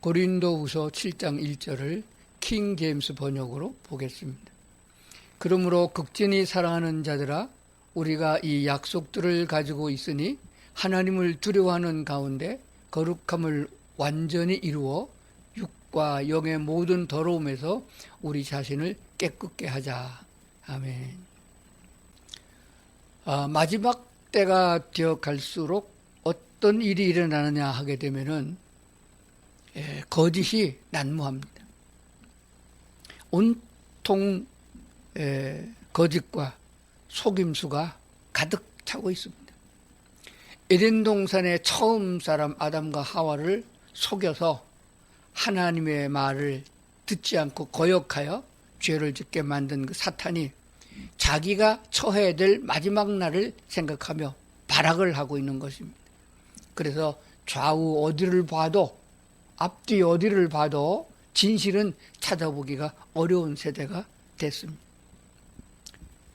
고린도후서 7장 1절을 킹 제임스 번역으로 보겠습니다. 그러므로 극진히 사랑하는 자들아, 우리가 이 약속들을 가지고 있으니 하나님을 두려워하는 가운데 거룩함을 완전히 이루어 육과 영의 모든 더러움에서 우리 자신을 깨끗게 하자. 아멘. 마지막 때가 되어 갈수록 어떤 일이 일어나느냐 하게 되면은 거짓이 난무합니다. 온통 거짓과 속임수가 가득 차고 있습니다. 에덴 동산의 처음 사람 아담과 하와를 속여서 하나님의 말을 듣지 않고 거역하여 죄를 짓게 만든 그 사탄이 자기가 처해야 될 마지막 날을 생각하며 발악을 하고 있는 것입니다. 그래서 좌우 어디를 봐도, 앞뒤 어디를 봐도 진실은 찾아보기가 어려운 세대가 됐습니다.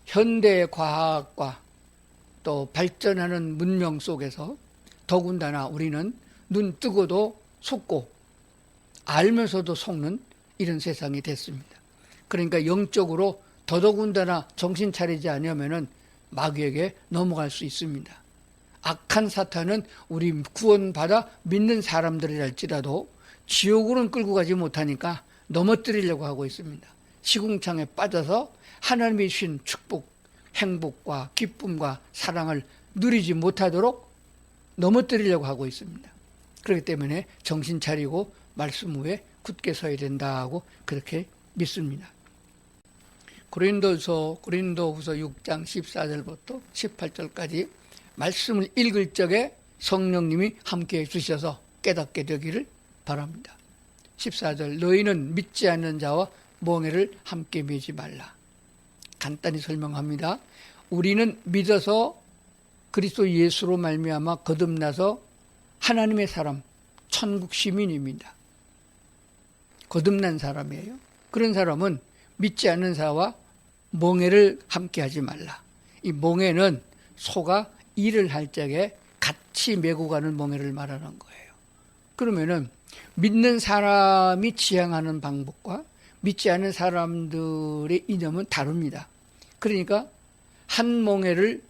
현대 과학과 또 발전하는 문명 속에서 더군다나 우리는 눈 뜨고도 속고 알면서도 속는 이런 세상이 됐습니다. 그러니까 영적으로 더더군다나 정신 차리지 않으면 마귀에게 넘어갈 수 있습니다. 악한 사탄은 우리 구원받아 믿는 사람들이랄지라도 지옥으로는 끌고 가지 못하니까 넘어뜨리려고 하고 있습니다. 시궁창에 빠져서 하나님이 주신 축복, 행복과 기쁨과 사랑을 누리지 못하도록 넘어뜨리려고 하고 있습니다. 그렇기 때문에 정신 차리고 말씀 위에 굳게 서야 된다고 그렇게 믿습니다. 고린도후서 6장 14절부터 18절까지 말씀을 읽을 적에 성령님이 함께해 주셔서 깨닫게 되기를 바랍니다. 14절, 너희는 믿지 않는 자와 멍에를 함께 매지 말라. 간단히 설명합니다. 우리는 믿어서 그리스도 예수로 말미암아 거듭나서 하나님의 사람, 천국 시민입니다. 거듭난 사람이에요. 그런 사람은 믿지 않는 자와 멍에를 함께 하지 말라. 이 멍에는 소가 일을 할 적에 같이 메고 가는 멍에를 말하는 거예요. 그러면은 믿는 사람이 지향하는 방법과 믿지 않는 사람들의 이념은 다릅니다. 그러니까 한 멍에를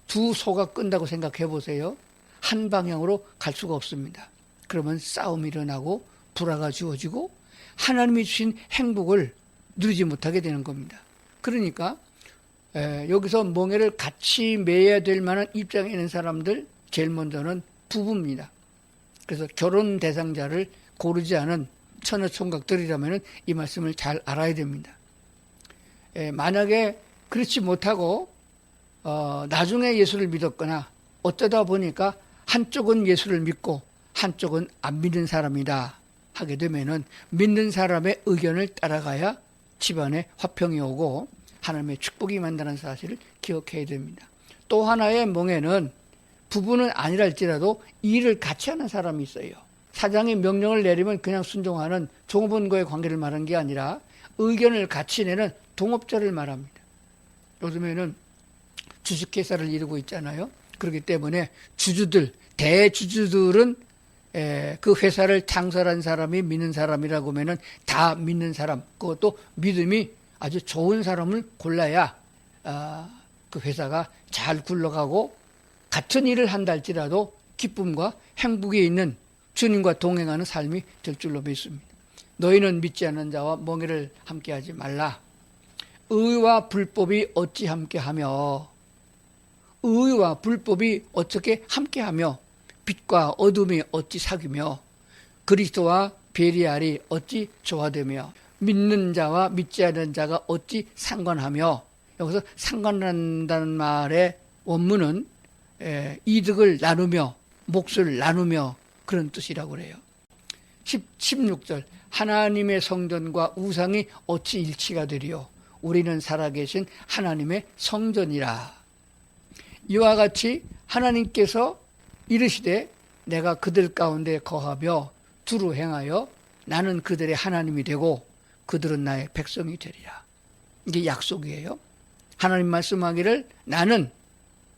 두 소가 끈다고 생각해 보세요. 한 방향으로 갈 수가 없습니다. 그러면 싸움이 일어나고 불화가 주어지고 하나님이 주신 행복을 누리지 못하게 되는 겁니다. 그러니까 여기서 멍에를 같이 매야 될 만한 입장에 있는 사람들, 제일 먼저는 부부입니다. 그래서 결혼 대상자를 고르지 않은 처녀총각들이라면 이 말씀을 잘 알아야 됩니다. 만약에 그렇지 못하고 나중에 예수를 믿었거나 어쩌다 보니까 한쪽은 예수를 믿고 한쪽은 안 믿는 사람이다 하게 되면은 믿는 사람의 의견을 따라가야 집안에 화평이 오고 하나님의 축복이 임한다는 사실을 기억해야 됩니다. 또 하나의 멍에는 부부는 아니랄지라도 일을 같이 하는 사람이 있어요. 사장이 명령을 내리면 그냥 순종하는 종업원과의 관계를 말하는 게 아니라 의견을 같이 내는 동업자를 말합니다. 요즘에는 주식회사를 이루고 있잖아요. 그렇기 때문에 주주들, 대주주들은 그 회사를 창설한 사람이 믿는 사람이라고 하면은 다 믿는 사람, 그것도 믿음이 아주 좋은 사람을 골라야 그 회사가 잘 굴러가고 같은 일을 한다 할지라도 기쁨과 행복이 있는 주님과 동행하는 삶이 될 줄로 믿습니다. 너희는 믿지 않는 자와 멍에를 함께하지 말라. 의와 불법이 어찌 함께하며, 의와 불법이 어떻게 함께하며, 빛과 어둠이 어찌 사귀며, 그리스도와 베리알이 어찌 조화되며, 믿는 자와 믿지 않는 자가 어찌 상관하며. 여기서 상관한다는 말의 원문은 이득을 나누며 몫을 나누며 그런 뜻이라고 그래요. 16절, 하나님의 성전과 우상이 어찌 일치가 되리요. 우리는 살아계신 하나님의 성전이라. 이와 같이 하나님께서 이르시되 내가 그들 가운데 거하며 두루 행하여 나는 그들의 하나님이 되고 그들은 나의 백성이 되리라. 이게 약속이에요. 하나님 말씀하기를 나는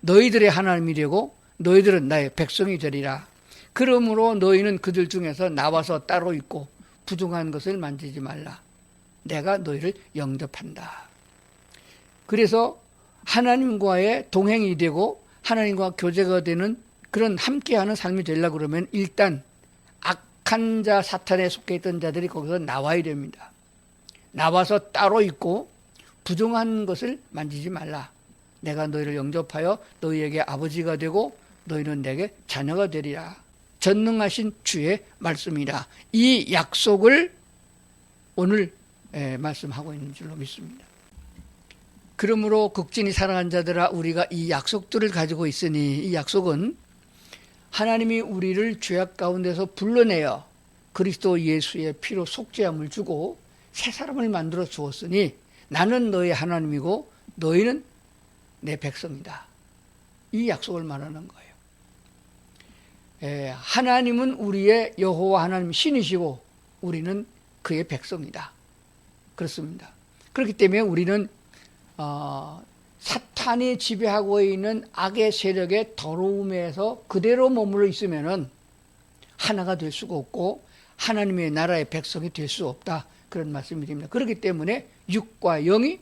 너희들의 하나님이 되고 너희들은 나의 백성이 되리라. 그러므로 너희는 그들 중에서 나와서 따로 있고 부정한 것을 만지지 말라. 내가 너희를 영접한다. 그래서 하나님과의 동행이 되고 하나님과 교제가 되는 그런 함께하는 삶이 되려고 그러면 일단 악한 자 사탄에 속해 있던 자들이 거기서 나와야 됩니다. 나와서 따로 있고 부정한 것을 만지지 말라. 내가 너희를 영접하여 너희에게 아버지가 되고 너희는 내게 자녀가 되리라. 전능하신 주의 말씀이라. 이 약속을 오늘 말씀하고 있는 줄로 믿습니다. 그러므로 극진히 사랑하는 자들아, 우리가 이 약속들을 가지고 있으니 이 약속은 하나님이 우리를 죄악 가운데서 불러내어 그리스도 예수의 피로 속죄함을 주고 새 사람을 만들어 주었으니 나는 너의 하나님이고 너희는 내 백성이다. 이 약속을 말하는 거예요. 하나님은 우리의 여호와 하나님 신이시고 우리는 그의 백성이다. 그렇습니다. 그렇기 때문에 우리는 사탄이 지배하고 있는 악의 세력의 더러움에서 그대로 머물러 있으면은 하나가 될 수가 없고 하나님의 나라의 백성이 될 수 없다. 그런 말씀이 됩니다. 그렇기 때문에 육과 영이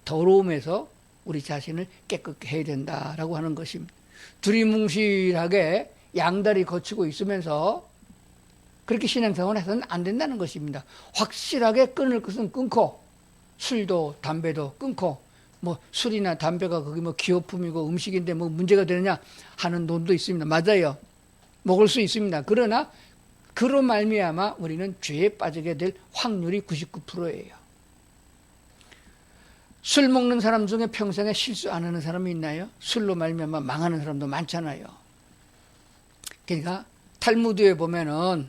더러움에서 우리 자신을 깨끗게 해야 된다라고 하는 것입니다. 두리뭉실하게 양다리 거치고 있으면서 그렇게 신앙생활을 해서는 안 된다는 것입니다. 확실하게 끊을 것은 끊고 술도 담배도 끊고 뭐 술이나 담배가 거기 뭐 기호품이고 음식인데 뭐 문제가 되느냐 하는 논도 있습니다. 맞아요. 먹을 수 있습니다. 그러나 그로 말미암아 우리는 죄에 빠지게 될 확률이 99%예요. 술 먹는 사람 중에 평생에 실수 안 하는 사람이 있나요? 술로 말미암아 망하는 사람도 많잖아요. 그러니까 탈무드에 보면은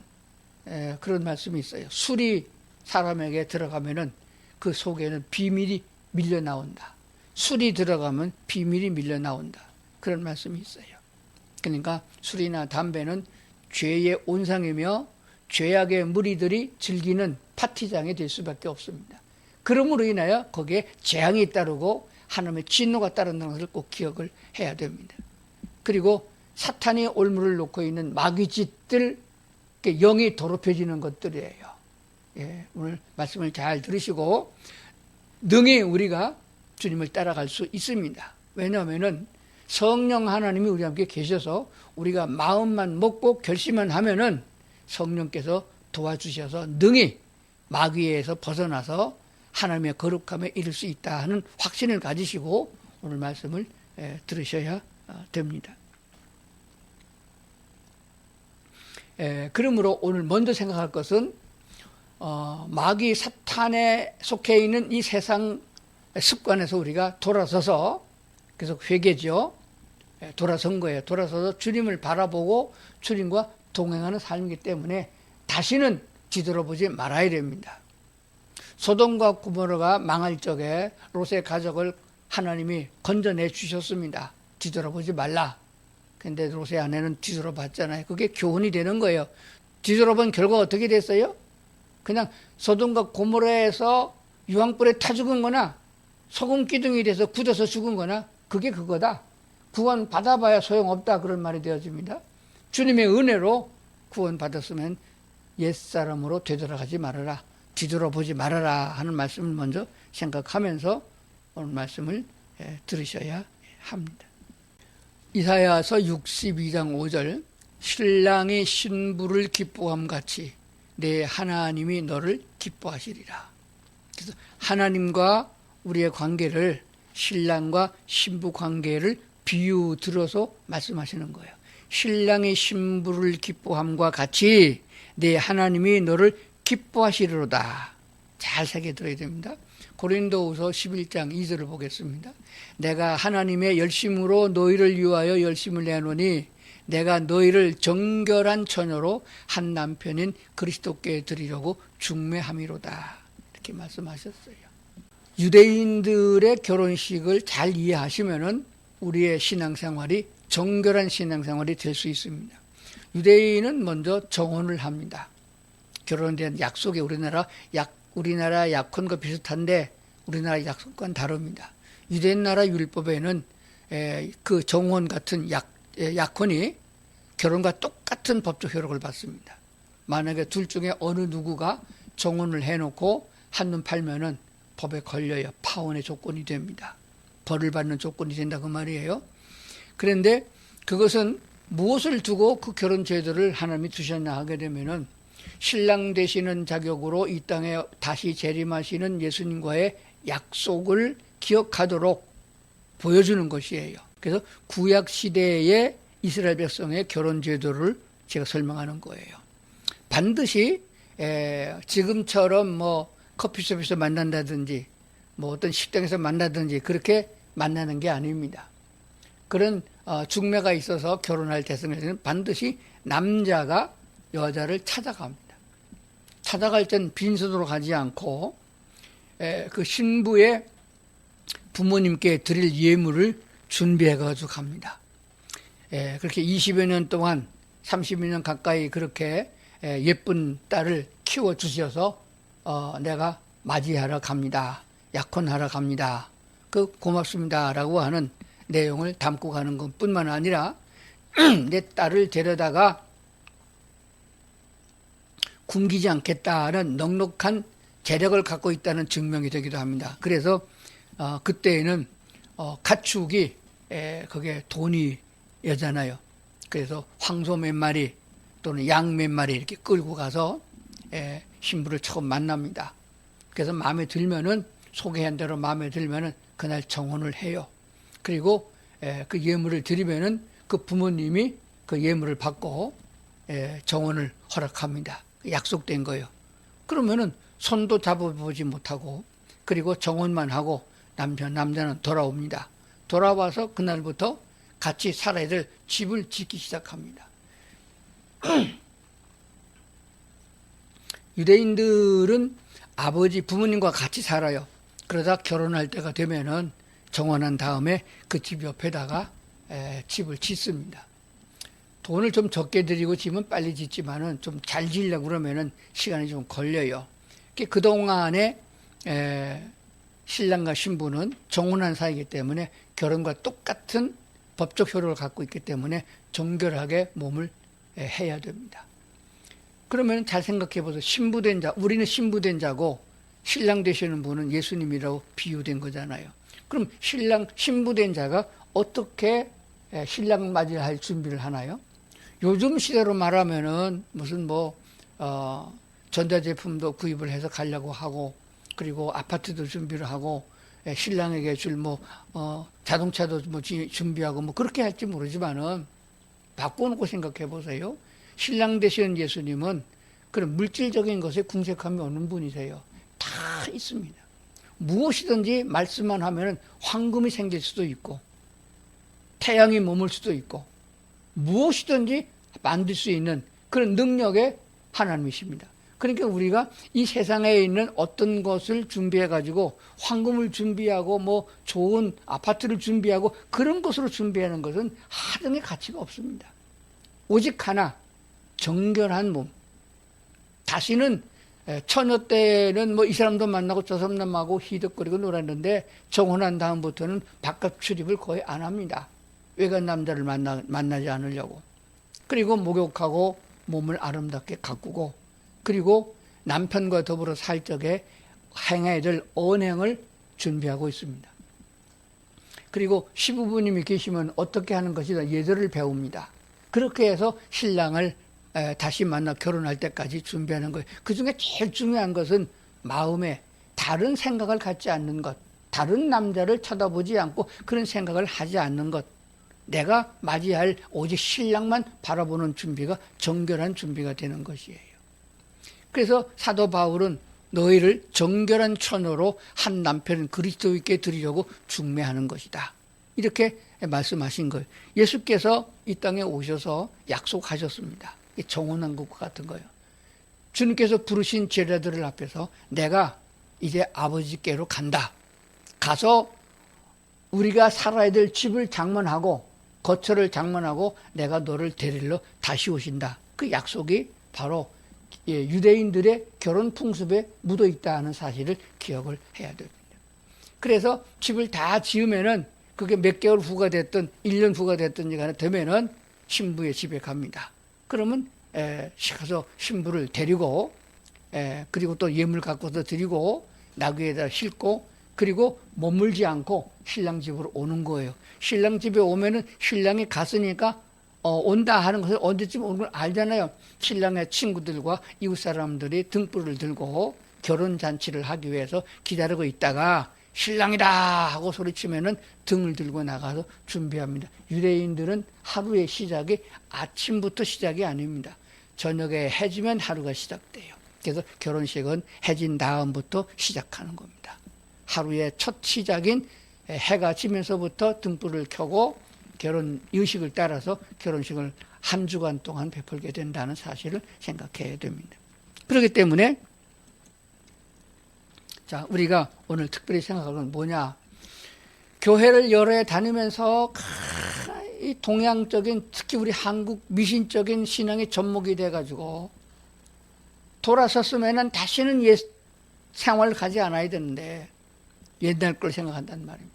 그런 말씀이 있어요. 술이 사람에게 들어가면은 그 속에는 비밀이 밀려 나온다. 술이 들어가면 비밀이 밀려 나온다. 그런 말씀이 있어요. 그러니까 술이나 담배는 죄의 온상이며 죄악의 무리들이 즐기는 파티장이 될 수밖에 없습니다. 그러므로 인하여 거기에 재앙이 따르고 하나님의 진노가 따른다는 것을 꼭 기억을 해야 됩니다. 그리고 사탄이 올무를 놓고 있는 마귀짓들, 영이 더럽혀지는 것들이에요. 오늘 말씀을 잘 들으시고 능히 우리가 주님을 따라갈 수 있습니다. 왜냐하면 성령 하나님이 우리 함께 계셔서 우리가 마음만 먹고 결심만 하면은 성령께서 도와주셔서 능히 마귀에서 벗어나서 하나님의 거룩함에 이를 수 있다 하는 확신을 가지시고 오늘 말씀을 들으셔야 됩니다. 그러므로 오늘 먼저 생각할 것은 마귀 사탄에 속해 있는 이 세상 습관에서 우리가 돌아서서 계속 회개죠. 돌아선 거예요. 돌아서서 주님을 바라보고 주님과 동행하는 삶이기 때문에 다시는 뒤돌아보지 말아야 됩니다. 소돔과 고모라가 망할 적에 롯의 가족을 하나님이 건져내 주셨습니다. 뒤돌아보지 말라. 근데 롯의 아내는 뒤돌아봤잖아요. 그게 교훈이 되는 거예요. 뒤돌아본 결과 어떻게 됐어요? 그냥 소돔과 고모라에서 유황불에 타 죽은 거나 소금 기둥이 돼서 굳어서 죽은 거나 그게 그거다. 구원 받아봐야 소용없다. 그런 말이 되어집니다. 주님의 은혜로 구원 받았으면 옛사람으로 되돌아가지 말아라. 뒤돌아보지 말아라 하는 말씀을 먼저 생각하면서 오늘 말씀을 들으셔야 합니다. 이사야서 62장 5절 신랑이 신부를 기뻐함 같이 내 하나님이 너를 기뻐하시리라. 그래서 하나님과 우리의 관계를 신랑과 신부 관계를 비유 들어서 말씀하시는 거예요. 신랑이 신부를 기뻐함과 같이 내 하나님이 너를 기뻐하시리로다. 잘 새겨 들어야 됩니다. 고린도후서 11장 2절을 보겠습니다. 내가 하나님의 열심으로 너희를 위하여 열심을 내노니 내가 너희를 정결한 처녀로 한 남편인 그리스도께 드리려고 중매함이로다. 이렇게 말씀하셨어요. 유대인들의 결혼식을 잘 이해하시면은 우리의 신앙생활이 정결한 신앙생활이 될 수 있습니다. 유대인은 먼저 정혼을 합니다. 결혼에 대한 약속이 우리나라 약혼과 비슷한데 우리나라 약속과는 다릅니다. 유대인 나라 율법에는 그 정혼 같은 약혼이 결혼과 똑같은 법적 효력을 받습니다. 만약에 둘 중에 어느 누구가 정혼을 해놓고 한눈 팔면은 법에 걸려요. 파혼의 조건이 됩니다. 벌을 받는 조건이 된다 그 말이에요. 그런데 그것은 무엇을 두고 그 결혼 제도를 하나님이 두셨나 하게 되면은 신랑 되시는 자격으로 이 땅에 다시 재림하시는 예수님과의 약속을 기억하도록 보여주는 것이에요. 그래서 구약 시대의 이스라엘 백성의 결혼 제도를 제가 설명하는 거예요. 반드시 지금처럼 뭐 커피숍에서 만난다든지 뭐 어떤 식당에서 만나든지 그렇게 만나는 게 아닙니다. 그런 중매가 있어서 결혼할 대상에서는 반드시 남자가 여자를 찾아갑니다. 찾아갈 땐 빈손으로 가지 않고 그 신부의 부모님께 드릴 예물을 준비해가지고 갑니다. 그렇게 20여 년 동안 30여 년 가까이 그렇게 예쁜 딸을 키워주셔서 내가 맞이하러 갑니다. 약혼하러 갑니다. 그 고맙습니다 라고 하는 내용을 담고 가는 것뿐만 아니라 내 딸을 데려다가 굶기지 않겠다는 넉넉한 재력을 갖고 있다는 증명이 되기도 합니다. 그래서 그때에는 가축이 그게 돈이잖아요. 그래서 황소 몇 마리 또는 양 몇 마리 이렇게 끌고 가서 신부를 처음 만납니다. 그래서 마음에 들면은 소개한 대로 마음에 들면은 그날 정혼을 해요. 그리고 그 예물을 드리면은 그 부모님이 그 예물을 받고 정혼을 허락합니다. 약속된 거예요. 그러면은 손도 잡아보지 못하고 그리고 정혼만 하고 남자는 돌아옵니다. 돌아와서 그날부터 같이 살아야 될 집을 짓기 시작합니다. 유대인들은 아버지 부모님과 같이 살아요. 그러다 결혼할 때가 되면은 정혼한 다음에 그 집 옆에다가 집을 짓습니다. 돈을 좀 적게 들이고 집은 빨리 짓지만은 좀 잘 지으려고 그러면은 시간이 좀 걸려요. 그동안에 신랑과 신부는 정혼한 사이이기 때문에 결혼과 똑같은 법적 효력을 갖고 있기 때문에 정결하게 몸을 해야 됩니다. 그러면 잘 생각해 보세요. 신부된 자, 우리는 신부된 자고 신랑 되시는 분은 예수님이라고 비유된 거잖아요. 그럼 신부된 자가 어떻게 신랑 맞이할 준비를 하나요? 요즘 시대로 말하면은 무슨 전자제품도 구입을 해서 가려고 하고 그리고 아파트도 준비를 하고 신랑에게 줄 자동차도 준비하고 그렇게 할지 모르지만은 바꿔놓고 생각해 보세요. 신랑 되시는 예수님은 그런 물질적인 것에 궁색함이 없는 분이세요. 다 있습니다. 무엇이든지 말씀만 하면은 황금이 생길 수도 있고 태양이 머물 수도 있고 무엇이든지 만들 수 있는 그런 능력의 하나님이십니다. 그러니까 우리가 이 세상에 있는 어떤 것을 준비해 가지고 황금을 준비하고 좋은 아파트를 준비하고 그런 것으로 준비하는 것은 하등의 가치가 없습니다. 오직 하나 정결한 몸. 다시는 처녀 때는 이 사람도 만나고 저 사람하고 희덕거리고 놀았는데 정혼한 다음부터는 바깥 출입을 거의 안 합니다. 외간 남자를 만나지 않으려고. 그리고 목욕하고 몸을 아름답게 가꾸고 그리고 남편과 더불어 살 적에 행해야 될 언행을 준비하고 있습니다. 그리고 시부부님이 계시면 어떻게 하는 것이다 예절을 배웁니다. 그렇게 해서 신랑을 다시 만나 결혼할 때까지 준비하는 거예요. 그 중에 제일 중요한 것은 마음에 다른 생각을 갖지 않는 것, 다른 남자를 쳐다보지 않고 그런 생각을 하지 않는 것, 내가 맞이할 오직 신랑만 바라보는 준비가 정결한 준비가 되는 것이에요. 그래서 사도 바울은 너희를 정결한 처녀로 한 남편 그리스도께 드리려고 중매하는 것이다. 이렇게 말씀하신 거예요. 예수께서 이 땅에 오셔서 약속하셨습니다. 정혼한 것과 같은 거예요. 주님께서 부르신 제자들을 앞에서 내가 이제 아버지께로 간다. 가서 우리가 살아야 될 집을 장만하고 거처를 장만하고 내가 너를 데리러 다시 오신다. 그 약속이 바로 유대인들의 결혼 풍습에 묻어 있다는 사실을 기억을 해야 됩니다. 그래서 집을 다 지으면은 그게 몇 개월 후가 됐든 1년 후가 됐든지 간에 되면은 신부의 집에 갑니다. 그러면 가서 신부를 데리고 그리고 또 예물 갖고서 드리고 나귀에다 싣고 그리고 머물지 않고 신랑 집으로 오는 거예요. 신랑 집에 오면은 신랑이 갔으니까 온다 하는 것을 언제쯤 오는 걸 알잖아요. 신랑의 친구들과 이웃 사람들이 등불을 들고 결혼 잔치를 하기 위해서 기다리고 있다가 신랑이다 하고 소리치면은 등을 들고 나가서 준비합니다. 유대인들은 하루의 시작이 아침부터 시작이 아닙니다. 저녁에 해지면 하루가 시작돼요. 그래서 결혼식은 해진 다음부터 시작하는 겁니다. 하루의 첫 시작인 해가 지면서부터 등불을 켜고 결혼 의식을 따라서 결혼식을 한 주간 동안 베풀게 된다는 사실을 생각해야 됩니다. 그렇기 때문에 자, 우리가 오늘 특별히 생각할 건 뭐냐? 교회를 여러 해 다니면서 이 동양적인 특히 우리 한국 미신적인 신앙이 접목이 돼가지고 돌아섰으면은 다시는 생활을 가지 않아야 되는데 옛날 걸 생각한단 말입니다.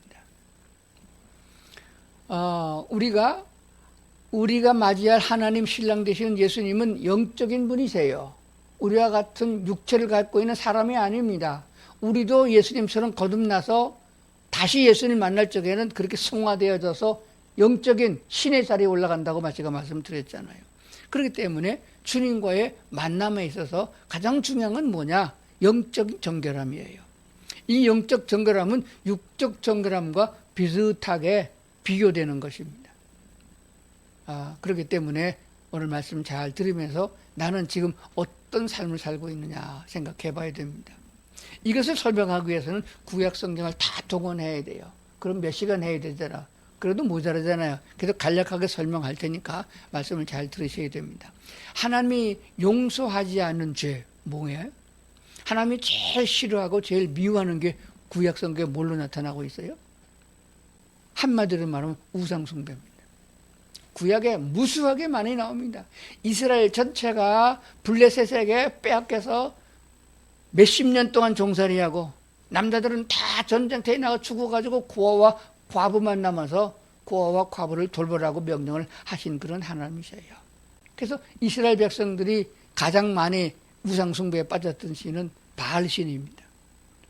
우리가 맞이할 하나님 신랑 되시는 예수님은 영적인 분이세요. 우리와 같은 육체를 갖고 있는 사람이 아닙니다. 우리도 예수님처럼 거듭나서 다시 예수님 만날 적에는 그렇게 성화되어져서 영적인 신의 자리에 올라간다고 제가 말씀드렸잖아요. 그렇기 때문에 주님과의 만남에 있어서 가장 중요한 건 뭐냐? 영적 정결함이에요. 이 영적 정결함은 육적 정결함과 비슷하게 비교되는 것입니다. 그렇기 때문에 오늘 말씀 잘 들으면서 나는 지금 어떤 삶을 살고 있느냐 생각해 봐야 됩니다. 이것을 설명하기 위해서는 구약 성경을 다 동원해야 돼요. 그럼 몇 시간 해야 되잖아. 그래도 모자라잖아요. 그래서 간략하게 설명할 테니까 말씀을 잘 들으셔야 됩니다. 하나님이 용서하지 않는 죄 뭐예요? 하나님이 제일 싫어하고 제일 미워하는 게 구약 성경에 뭘로 나타나고 있어요? 한마디로 말하면 우상 숭배입니다. 구약에 무수하게 많이 나옵니다. 이스라엘 전체가 블레셋에게 빼앗겨서 몇십 년 동안 종살이하고 남자들은 다 전쟁터에 나가 죽어가지고 고아와 과부만 남아서 고아와 과부를 돌보라고 명령을 하신 그런 하나님이세요. 그래서 이스라엘 백성들이 가장 많이 우상숭배에 빠졌던 신은 바알신입니다.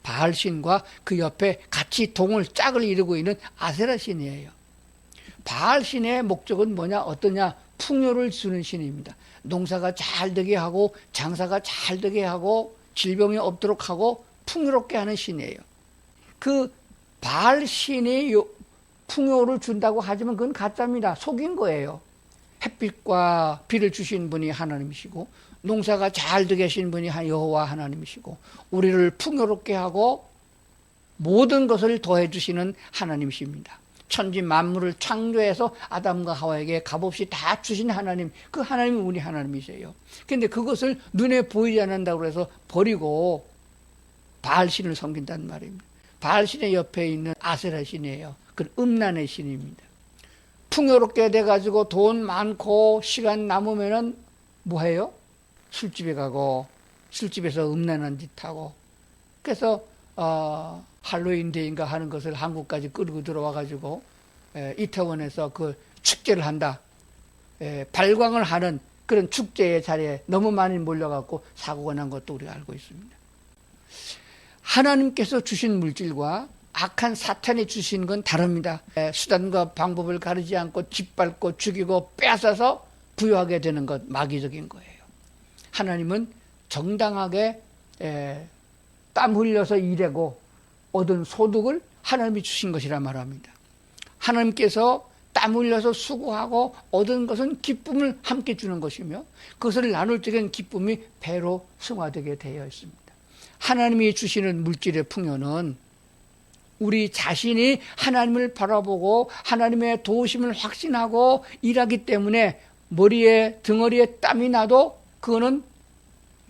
바알신과 그 옆에 같이 짝을 이루고 있는 아세라 신이에요. 바알신의 목적은 뭐냐? 어떠냐? 풍요를 주는 신입니다. 농사가 잘 되게 하고 장사가 잘 되게 하고 질병이 없도록 하고 풍요롭게 하는 신이에요. 그 바알신이 풍요를 준다고 하지만 그건 가짜입니다. 속인 거예요. 햇빛과 비를 주신 분이 하나님이시고 농사가 잘 되게 하신 분이 여호와 하나님이시고 우리를 풍요롭게 하고 모든 것을 더해 주시는 하나님이십니다. 천지 만물을 창조해서 아담과 하와에게 값없이 다 주신 하나님, 그 하나님이 우리 하나님이세요. 그런데 그것을 눈에 보이지 않는다고 해서 버리고 바알신을 섬긴단 말입니다. 바알신의 옆에 있는 아세라 신이에요. 그 음란의 신입니다. 풍요롭게 돼가지고 돈 많고 시간 남으면은 뭐해요? 술집에 가고 술집에서 음란한 짓 하고 그래서 할로윈 데이인가 하는 것을 한국까지 끌고 들어와가지고 이태원에서 그 축제를 한다. 발광을 하는 그런 축제의 자리에 너무 많이 몰려갖고 사고가 난 것도 우리가 알고 있습니다. 하나님께서 주신 물질과 악한 사탄이 주신 건 다릅니다. 수단과 방법을 가리지 않고 짓밟고 죽이고 빼앗아서 부여하게 되는 것, 마귀적인 거예요. 하나님은 정당하게 땀 흘려서 일하고 얻은 소득을 하나님이 주신 것이라 말합니다. 하나님께서 땀 흘려서 수고하고 얻은 것은 기쁨을 함께 주는 것이며 그것을 나눌 적엔 기쁨이 배로 승화되게 되어 있습니다. 하나님이 주시는 물질의 풍요는 우리 자신이 하나님을 바라보고 하나님의 도우심을 확신하고 일하기 때문에 머리에 등어리에 땀이 나도 그거는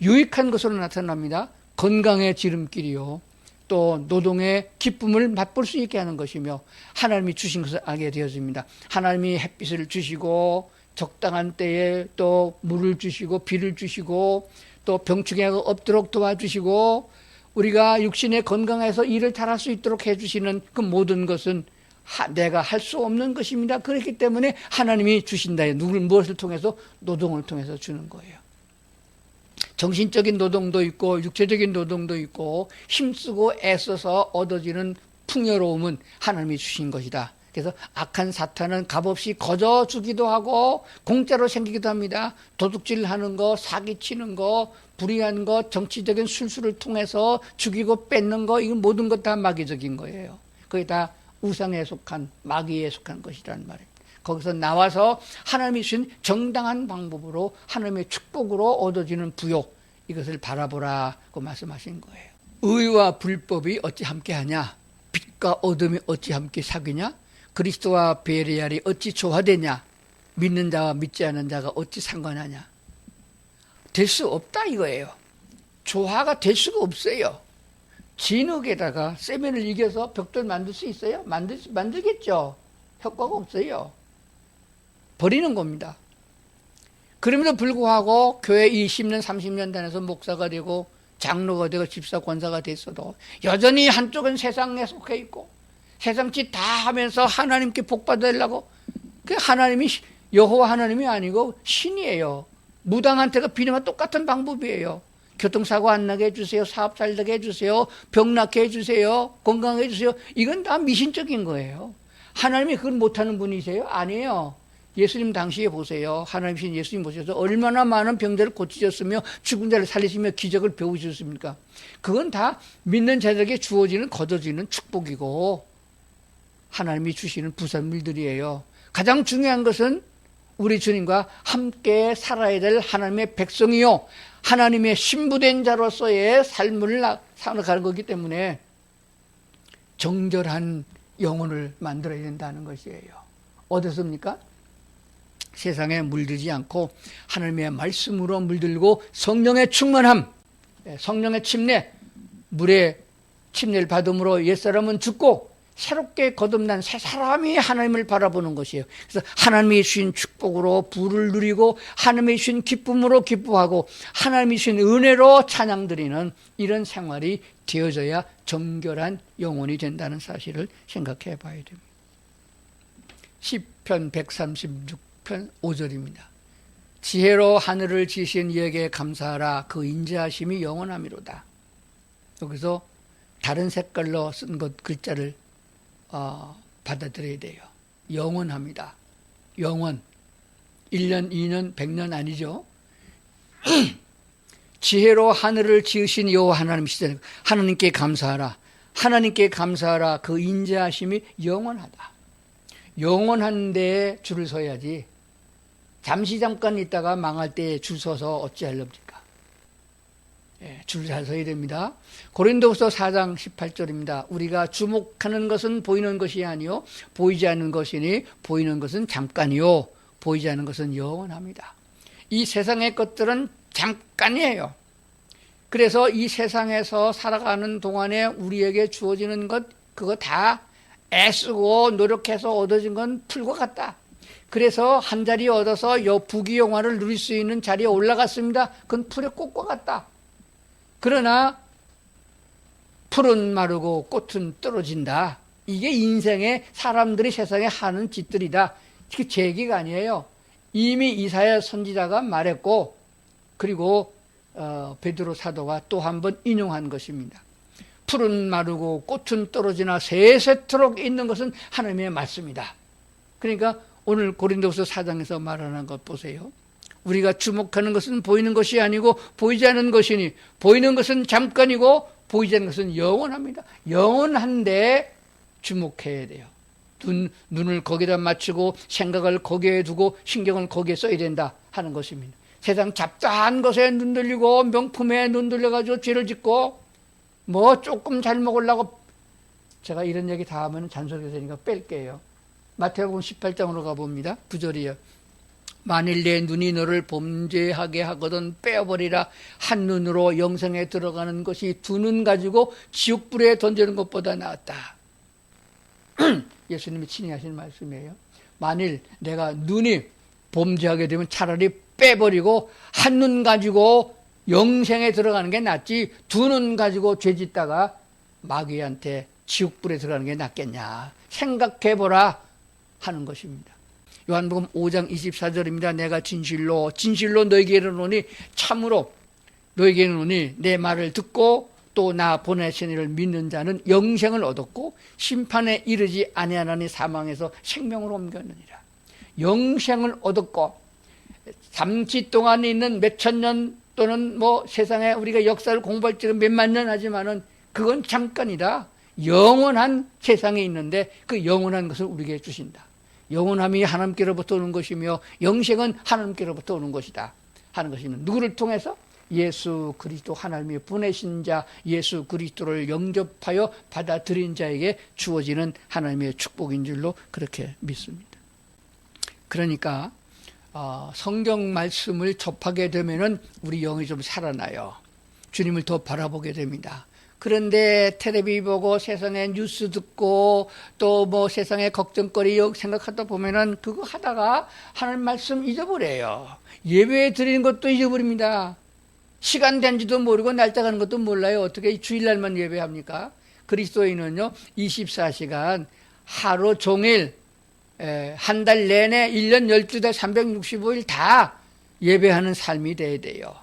유익한 것으로 나타납니다. 건강의 지름길이요. 또 노동의 기쁨을 맛볼 수 있게 하는 것이며 하나님이 주신 것을 알게 되어집니다. 하나님이 햇빛을 주시고 적당한 때에 또 물을 주시고 비를 주시고 또 병충해가 없도록 도와주시고 우리가 육신의 건강에서 일을 잘할 수 있도록 해주시는 그 모든 것은 내가 할 수 없는 것입니다. 그렇기 때문에 하나님이 주신다. 무엇을 통해서? 노동을 통해서 주는 거예요. 정신적인 노동도 있고 육체적인 노동도 있고 힘쓰고 애써서 얻어지는 풍요로움은 하나님이 주신 것이다. 그래서 악한 사탄은 값없이 거저주기도 하고 공짜로 생기기도 합니다. 도둑질하는 거, 사기치는 거, 불의한 거, 정치적인 술수를 통해서 죽이고 뺏는 거, 이건 모든 것 다 마귀적인 거예요. 그게 다 우상에 속한, 마귀에 속한 것이라는 말이에요. 거기서 나와서 하나님이 주신 정당한 방법으로 하나님의 축복으로 얻어지는 부요, 이것을 바라보라고 말씀하신 거예요. 의와 불법이 어찌 함께하냐? 빛과 어둠이 어찌 함께 사귀냐? 그리스도와 베리알이 어찌 조화되냐? 믿는 자와 믿지 않는 자가 어찌 상관하냐? 될 수 없다 이거예요. 조화가 될 수가 없어요. 진흙에다가 세면을 이겨서 벽돌 만들 수 있어요? 만들겠죠. 효과가 없어요. 버리는 겁니다. 그럼에도 불구하고 교회 20년, 30년 다녀서 목사가 되고 장로가 되고 집사, 권사가 됐어도 여전히 한쪽은 세상에 속해 있고 세상 짓 다 하면서 하나님께 복 받으려고, 그 하나님이 여호와 하나님이 아니고 신이에요. 무당한테가 비리면 똑같은 방법이에요. 교통사고 안 나게 해주세요. 사업 잘 되게 해주세요. 병 낫게 해주세요. 건강하게 해주세요. 이건 다 미신적인 거예요. 하나님이 그걸 못하는 분이세요? 아니에요. 예수님 당시에 보세요. 하나님이신 예수님 보셔서 얼마나 많은 병자를 고치셨으며 죽은 자를 살리시며 기적을 배우셨습니까? 그건 다 믿는 자들에게 주어지는 거둬지는 축복이고 하나님이 주시는 부산물들이에요. 가장 중요한 것은 우리 주님과 함께 살아야 될 하나님의 백성이요, 하나님의 신부된 자로서의 삶을 살아가는 거기 때문에 정결한 영혼을 만들어야 된다는 것이에요. 어디서입니까? 세상에 물들지 않고 하나님의 말씀으로 물들고 성령의 충만함, 성령의 침례, 물의 침례를 받음으로 옛사람은 죽고 새롭게 거듭난 새 사람이 하나님을 바라보는 것이에요. 그래서 하나님이 주신 축복으로 부를 누리고 하나님이 주신 기쁨으로 기뻐하고 하나님이 주신 은혜로 찬양드리는 이런 생활이 되어져야 정결한 영혼이 된다는 사실을 생각해 봐야 됩니다. 시편 136편 5절입니다. 지혜로 하늘을 지으신 이에게 감사하라. 그 인자하심이 영원함이로다. 여기서 다른 색깔로 쓴 것 글자를 받아들여야 돼요. 영원합니다. 영원. 1년, 2년, 100년 아니죠. 지혜로 하늘을 지으신 여호와 하나님이시다. 하나님께 감사하라. 하나님께 감사하라. 그 인자하심이 영원하다. 영원한 데에 줄을 서야지. 잠깐 있다가 망할 때에 줄 서서 어찌하렵니까? 줄 잘 서야 됩니다. 고린도후서 4장 18절입니다. 우리가 주목하는 것은 보이는 것이 아니요 보이지 않는 것이니 보이는 것은 잠깐이요 보이지 않는 것은 영원합니다. 이 세상의 것들은 잠깐이에요. 그래서 이 세상에서 살아가는 동안에 우리에게 주어지는 것, 그거 다 애쓰고 노력해서 얻어진 건 풀과 같다. 그래서 한 자리 얻어서 부귀영화를 누릴 수 있는 자리에 올라갔습니다. 그건 풀의 꽃과 같다. 그러나 풀은 마르고 꽃은 떨어진다. 이게 인생의 사람들이 세상에 하는 짓들이다. 이게 제 얘기가 아니에요. 이미 이사야 선지자가 말했고 그리고 베드로 사도가 또 한 번 인용한 것입니다. 풀은 마르고 꽃은 떨어지나 세세토록 있는 것은 하나님의 말씀이다. 그러니까 오늘 고린도후서 4장에서 말하는 것 보세요. 우리가 주목하는 것은 보이는 것이 아니고 보이지 않는 것이니 보이는 것은 잠깐이고 보이지 않는 것은 영원합니다. 영원한데 주목해야 돼요. 눈을 거기다 맞추고 생각을 거기에 두고 신경을 거기에 써야 된다 하는 것입니다. 세상 잡다한 것에 눈 돌리고 명품에 눈 돌려가지고 죄를 짓고 뭐 조금 잘 먹으려고, 제가 이런 얘기 다 하면 잔소리가 되니까 뺄게요. 마태복음 18장으로 가봅니다. 9절이요. 만일 내 눈이 너를 범죄하게 하거든 빼어버리라. 한 눈으로 영생에 들어가는 것이 두 눈 가지고 지옥불에 던지는 것보다 낫다. 예수님이 친히 하신 말씀이에요. 만일 내가 눈이 범죄하게 되면 차라리 빼버리고 한 눈 가지고 영생에 들어가는 게 낫지 두 눈 가지고 죄 짓다가 마귀한테 지옥불에 들어가는 게 낫겠냐 생각해보라 하는 것입니다. 요한복음 5장 24절입니다. 내가 진실로 너에게 이르노니 참으로 너에게 이르노니 내 말을 듣고 또 나 보내신 이를 믿는 자는 영생을 얻었고 심판에 이르지 아니하나니 사망에서 생명으로 옮겼느니라. 영생을 얻었고 잠시 동안에 있는 몇천 년 또는 뭐 세상에 우리가 역사를 공부할 적은 몇만 년 하지만은 그건 잠깐이다. 영원한 세상에 있는데 그 영원한 것을 우리에게 주신다. 영원함이 하나님께로부터 오는 것이며 영생은 하나님께로부터 오는 것이다 하는 것입니다. 누구를 통해서? 예수 그리스도 하나님이 보내신 자 예수 그리스도를 영접하여 받아들인 자에게 주어지는 하나님의 축복인 줄로 그렇게 믿습니다. 그러니까 성경 말씀을 접하게 되면은 우리 영이 좀 살아나요. 주님을 더 바라보게 됩니다. 그런데 텔레비 보고 세상에 뉴스 듣고 또 뭐 세상의 걱정거리 생각하다 보면은 그거 하다가 하나님 말씀 잊어버려요. 예배 드리는 것도 잊어버립니다. 시간 된지도 모르고 날짜 가는 것도 몰라요. 어떻게 주일날만 예배합니까? 그리스도인은요 24시간 하루 종일 한 달 내내 1년 12달 365일 다 예배하는 삶이 돼야 돼요.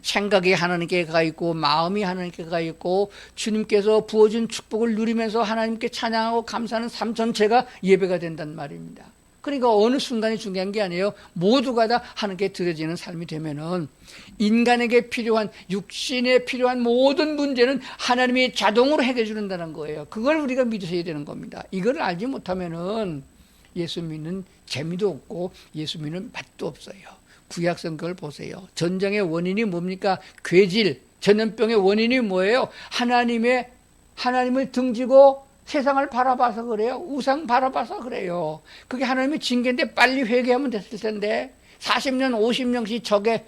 생각이 하나님께 가 있고 마음이 하나님께 가 있고 주님께서 부어준 축복을 누리면서 하나님께 찬양하고 감사하는 삶 전체가 예배가 된단 말입니다. 그러니까 어느 순간이 중요한 게 아니에요. 모두가 다 하나님께 드려지는 삶이 되면은 인간에게 필요한 육신에 필요한 모든 문제는 하나님이 자동으로 해결해 준다는 거예요. 그걸 우리가 믿으셔야 되는 겁니다. 이걸 알지 못하면은 예수 믿는 재미도 없고 예수 믿는 맛도 없어요. 구약 성경을 보세요. 전쟁의 원인이 뭡니까? 괴질, 전염병의 원인이 뭐예요? 하나님을 등지고 세상을 바라봐서 그래요. 우상 바라봐서 그래요. 그게 하나님의 징계인데 빨리 회개하면 됐을 텐데 40년 50년씩 적에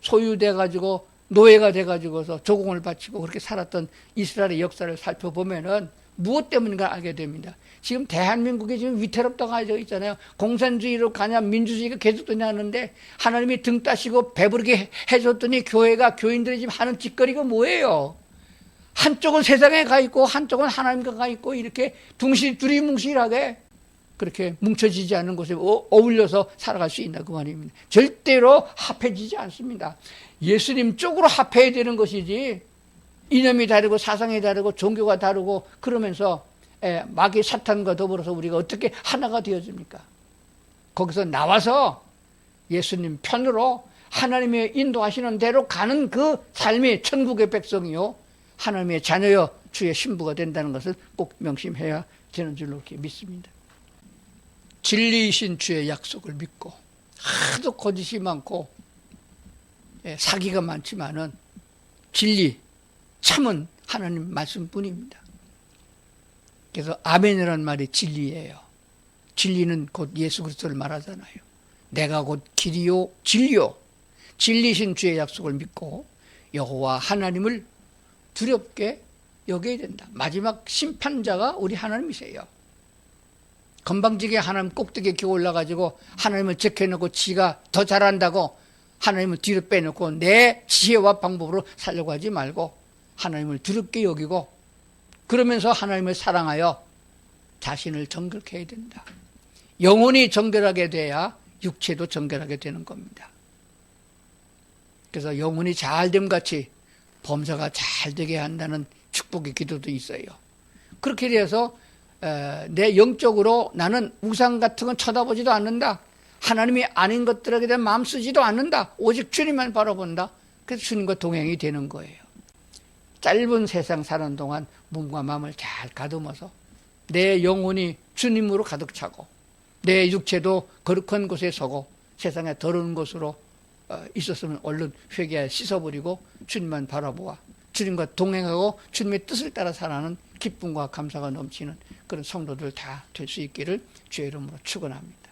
소유돼가지고 노예가 돼가지고서 조공을 바치고 그렇게 살았던 이스라엘의 역사를 살펴보면은 무엇 때문인가 알게 됩니다. 지금 대한민국이 지금 위태롭다고 하죠 있잖아요. 공산주의로 가냐 민주주의가 계속되냐 하는데 하나님이 등 따시고 배부르게 해줬더니 교인들이 지금 하는 짓거리가 뭐예요? 한쪽은 세상에 가 있고 한쪽은 하나님과 가 있고 이렇게 두리뭉실하게 그렇게 뭉쳐지지 않는 곳에 어울려서 살아갈 수 있나 그 말입니다. 절대로 합해지지 않습니다. 예수님 쪽으로 합해야 되는 것이지 이념이 다르고 사상이 다르고 종교가 다르고 그러면서 마귀 사탄과 더불어서 우리가 어떻게 하나가 되어집니까? 거기서 나와서 예수님 편으로 하나님의 인도하시는 대로 가는 그 삶이 천국의 백성이요 하나님의 자녀여 주의 신부가 된다는 것을 꼭 명심해야 되는 줄로 이렇게 믿습니다. 진리이신 주의 약속을 믿고 하도 거짓이 많고 사기가 많지만은 진리 참은 하나님 말씀뿐입니다. 그래서 아멘이라는 말이 진리예요. 진리는 곧 예수 그리스도를 말하잖아요. 내가 곧 길이요 진리요 진리신 주의 약속을 믿고 여호와 하나님을 두렵게 여겨야 된다. 마지막 심판자가 우리 하나님이세요. 건방지게 하나님 꼭대기에 기어 올라가지고 하나님을 제껴놓고 지가 더 잘한다고 하나님을 뒤로 빼놓고 내 지혜와 방법으로 살려고 하지 말고 하나님을 두렵게 여기고 그러면서 하나님을 사랑하여 자신을 정결케 해야 된다. 영혼이 정결하게 돼야 육체도 정결하게 되는 겁니다. 그래서 영혼이 잘됨 같이 범사가 잘 되게 한다는 축복의 기도도 있어요. 그렇게 돼서 내 영적으로 나는 우상 같은 건 쳐다보지도 않는다. 하나님이 아닌 것들에게 대한 마음 쓰지도 않는다. 오직 주님만 바라본다. 그래서 주님과 동행이 되는 거예요. 짧은 세상 사는 동안 몸과 마음을 잘 가듬어서 내 영혼이 주님으로 가득 차고 내 육체도 거룩한 곳에 서고 세상에 더러운 곳으로 있었으면 얼른 회개하여 씻어버리고 주님만 바라보아 주님과 동행하고 주님의 뜻을 따라 살아가는 기쁨과 감사가 넘치는 그런 성도들 다 될 수 있기를 주의 이름으로 축원합니다.